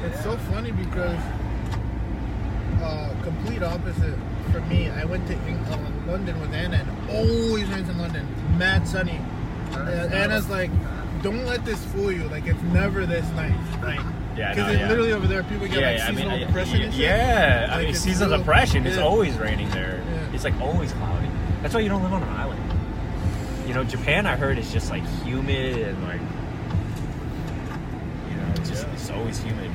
It's so funny because complete opposite for me. I went to London with Anna and always rains in London. Mad sunny. Anna's like, don't let this fool you. Like, it's never this nice. Like, because literally over there, people get seasonal depression and shit. Yeah, I like, mean, seasonal depression. It's always raining there. Yeah. It's like always cloudy. That's why you don't live on an island. You know, Japan, I heard, is just like humid and like, you know, it's just it's always humid.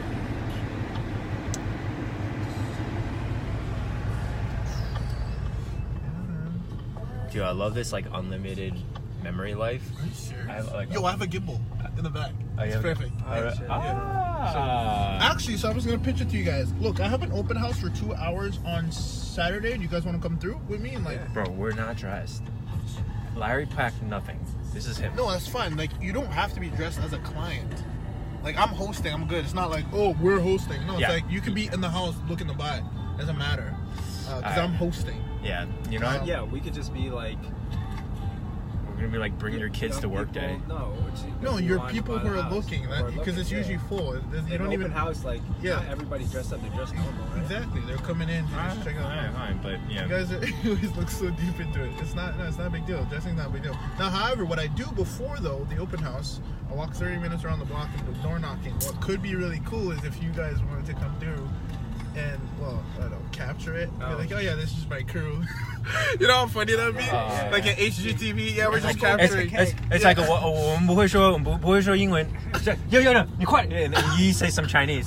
Dude, I love this like unlimited memory life. Are you serious? I have, I have a gimbal in the back. It's perfect. Actually, so I was gonna pitch it to you guys. Look, I have an open house for 2 hours on Saturday. Do you guys want to come through with me? And like, bro, we're not dressed. Larry packed nothing. This is him. No, that's fine. Like, you don't have to be dressed as a client. Like, I'm hosting. I'm good. It's not like, oh, we're hosting. No, it's like you could be in the house looking to buy. Doesn't matter. Because I'm hosting. Yeah, you know. Yeah, we could just be like. We're gonna be like bringing your kids to work day. No, you're people who are looking, because it's usually full. You don't even house like not everybody dressed up. They're dressed normal, right? Exactly. They're coming in to just check out. Fine, but yeah. You guys always look so deep into it. It's not a big deal. Dressing's not a big deal. Now, however, what I do before though the open house, I walk 30 minutes around the block and do door knocking. What could be really cool is if you guys wanted to come through and, well, I don't know, capture it. Be like, oh yeah, this is my crew. You know how funny that'd be? Like an HGTV, we're just capturing. It's like 我们不会说英文。要你快点 and you say some Chinese.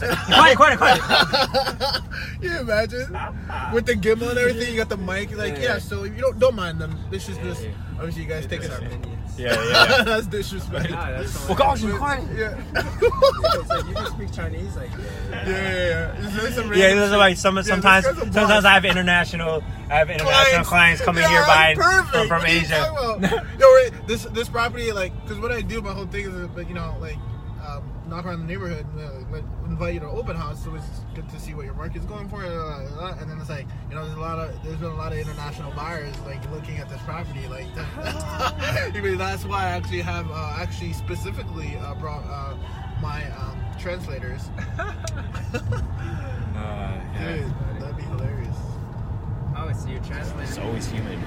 快点 You imagine with the gimbal and everything, you got the mic. Like, so if you don't mind them. This is just obviously you guys take it out. Yeah. That's disrespectful.我告诉你快点。Yeah. It's like you can speak Chinese, like. Yeah. This is like sometimes I have international clients coming here buying from Asia. Yo, this property, like, because what I do, my whole thing is, like, you know, like, knock around the neighborhood, like, invite you to open house, so it's good to see what your market's going for, and then it's like, you know, there's been a lot of international buyers, like, looking at this property, like, that's why I actually have, specifically brought my translators. Dude, that'd be hilarious. Oh, so you're translating. It's always humid.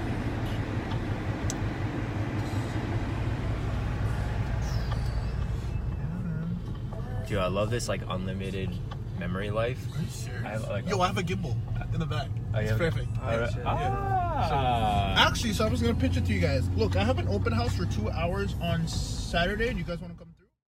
Dude, I love this like unlimited memory life. Are you serious? I have a gimbal in the back. It's perfect. Ah. Actually, so I was gonna pitch it to you guys. Look, I have an open house for 2 hours on Saturday. Do you guys want to